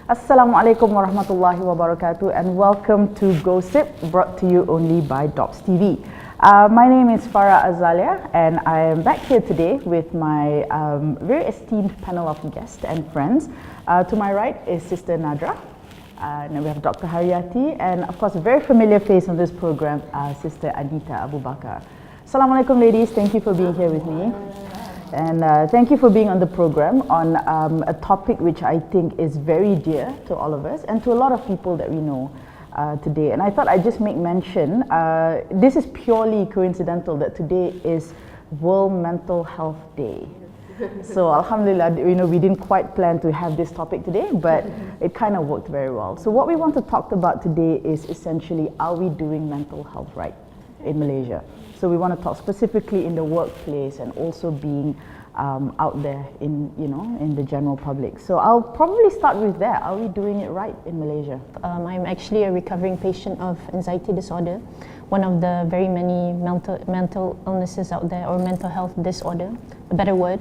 Assalamualaikum warahmatullahi wabarakatuh, and welcome to Gossip, brought to you only by DOPStv. My name is Farah Azalia, and I am back here today with my very esteemed panel of guests and friends. To my right is Sister Nadra, and then we have Dr. Haryati, and of course a very familiar face on this program, Sister Anita Abu Bakar. Assalamualaikum ladies, thank you for being here with me. And thank you for being on the program on a topic which I think is very dear to all of us and to a lot of people that we know today. And I thought I'd just make mention, this is purely coincidental that today is World Mental Health Day. So alhamdulillah, we didn't quite plan to have this topic today, but it kind of worked very well. So what we want to talk about today is essentially, are we doing mental health right in Malaysia? So we want to talk specifically in the workplace and also being out there in the general public. So I'll probably start with that. Are we doing it right in Malaysia? I'm actually a recovering patient of anxiety disorder, one of the very many mental illnesses out there, or mental health disorder, a better word.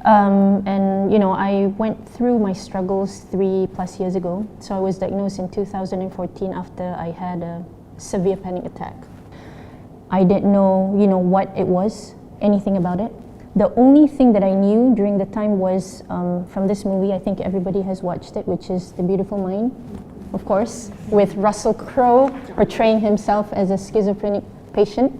And I went through my struggles 3+ years ago. So I was diagnosed in 2014 after I had a severe panic attack. I didn't know, what it was, anything about it. The only thing that I knew during the time was from this movie, I think everybody has watched it, which is The Beautiful Mind, of course, with Russell Crowe portraying himself as a schizophrenic patient,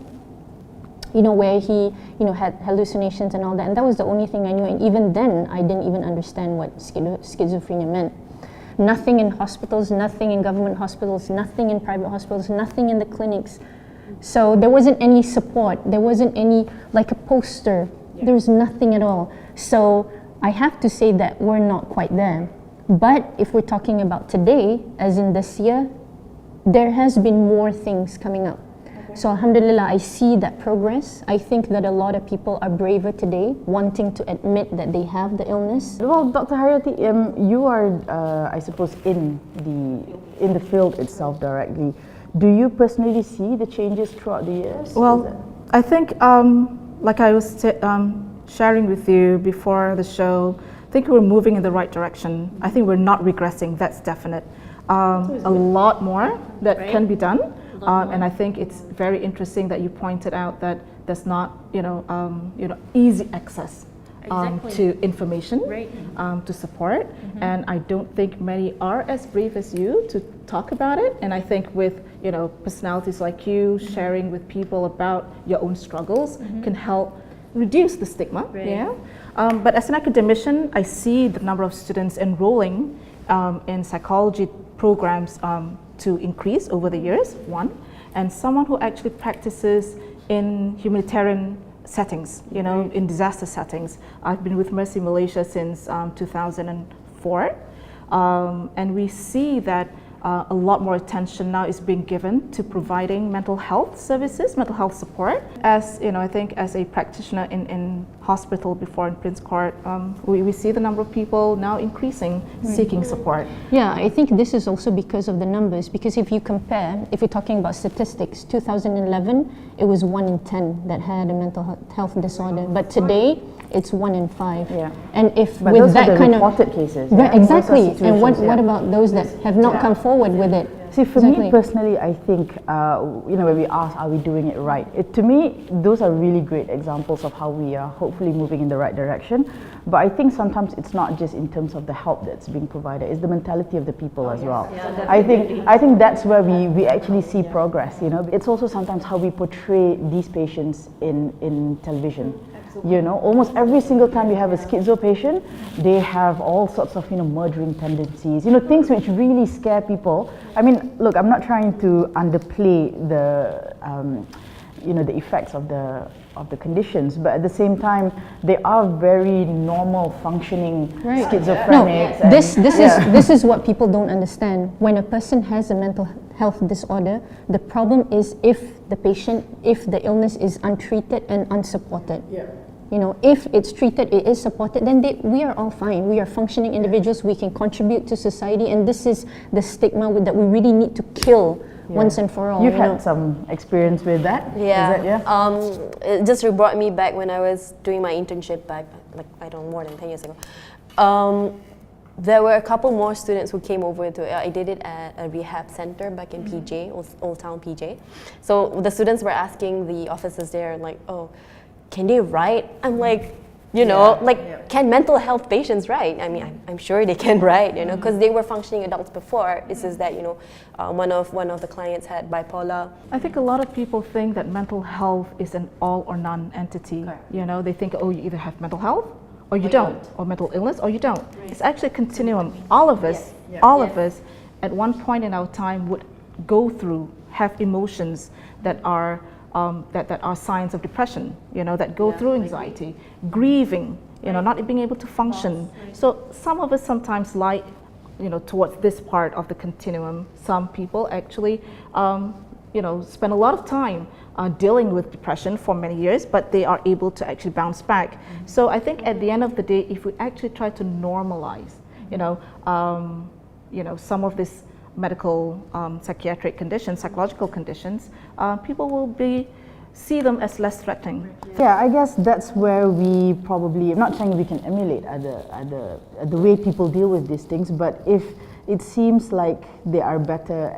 where he, had hallucinations and all that. And that was the only thing I knew. And even then, I didn't even understand what schizophrenia meant. Nothing in hospitals, nothing in government hospitals, nothing in private hospitals, nothing in the clinics. So there wasn't any support, there wasn't any, like a poster, there was nothing at all. So I have to say that we're not quite there. But if we're talking about today, as in this year, there has been more things coming up. Okay. So alhamdulillah, I see that progress. I think that a lot of people are braver today, wanting to admit that they have the illness. Well, Dr. Haryati, you are, I suppose, in the field itself directly. Do you personally see the changes throughout the years? Well, I think, like I was sharing with you before the show, I think we're moving in the right direction. I think we're not regressing, that's definite. A lot more that can be done. And I think it's very interesting that you pointed out that there's not, easy access to information, to support. And I don't think many are as brave as you to talk about it. And I think with personalities like you sharing with people about your own struggles can help reduce the stigma. But as an academician, I see the number of students enrolling in psychology programs to increase over the years, one, and someone who actually practices in humanitarian settings, in disaster settings. I've been with Mercy Malaysia since 2004, and we see that a lot more attention now is being given to providing mental health services, mental health support. As I think as a practitioner in hospital before in Prince Court, we see the number of people now increasing, seeking support. Yeah, I think this is also because of the numbers, because if you compare, if you're talking about statistics, 2011, it was 1 in 10 that had a mental health disorder, but today, it's 1 in 5. Yeah. And if but with those that are the kind of reported cases, right, exactly. And what yeah. about those that have not come forward with it? See, for me personally, I think when we ask, are we doing it right? To me, those are really great examples of how we are hopefully moving in the right direction. But I think sometimes it's not just in terms of the help that's being provided; it's the mentality of the people as well. Yeah, I think that's where we actually see progress. It's also sometimes how we portray these patients in television. Almost every single time you have a schizo patient, they have all sorts of murdering tendencies, things which really scare people. I mean, look, I'm not trying to underplay the the effects of the conditions, but at the same time, they are very normal functioning schizophrenics. No, this is what people don't understand. When a person has a mental health disorder, the problem is if the illness is untreated and unsupported. You know, if it's treated, it is supported, then we are all fine. We are functioning individuals. We can contribute to society, and this is the stigma that we really need to kill once and for all. You've had some experience with that? Yeah. Is that, It just brought me back when I was doing my internship back, like, I don't know, more than 10 years ago. There were a couple more students who came over to it. I did it at a rehab center back in PJ, Old Town PJ. So the students were asking the officers there, like, oh, can they write? I'm like, you know, can mental health patients write? I mean, I'm sure they can write, you know, because they were functioning adults before. It's just that, you know, one of the clients had bipolar. I think a lot of people think that mental health is an all or none entity. Correct. You know, they think, oh, you either have mental health or you don't, or mental illness or you don't. Right. It's actually a continuum. All of us, of us, at one point in our time would go through, have emotions that are that are signs of depression, you know, that go through anxiety, grieving, you know, not being able to function. So some of us sometimes lie, you know, towards this part of the continuum. Some people actually, you know, spend a lot of time dealing with depression for many years, but they are able to actually bounce back. So I think at the end of the day, if we actually try to normalize, you know, some of this medical, psychiatric conditions, psychological conditions, people will see them as less threatening. Yeah, I guess that's where we probably, I'm not saying we can emulate the way people deal with these things, but if it seems like there are better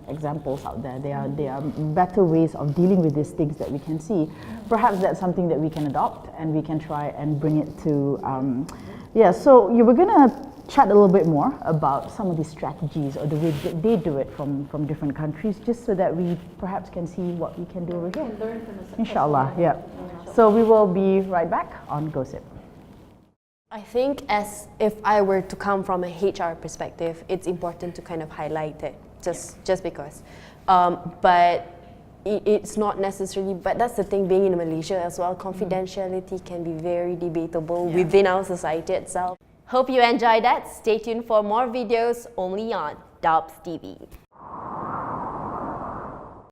examples out there, there are better ways of dealing with these things that we can see, perhaps that's something that we can adopt and we can try and bring it to, so you were gonna chat a little bit more about some of these strategies or the way that they do it from different countries, just so that we perhaps can see what we can do over here. Learn from the Inshallah, yeah. So we will be right back on Gossip. I think as if I were to come from a HR perspective, it's important to kind of highlight it, just because. But it's not necessarily, but that's the thing, being in Malaysia as well, confidentiality can be very debatable within our society itself. Hope you enjoyed that. Stay tuned for more videos only on DOPStv.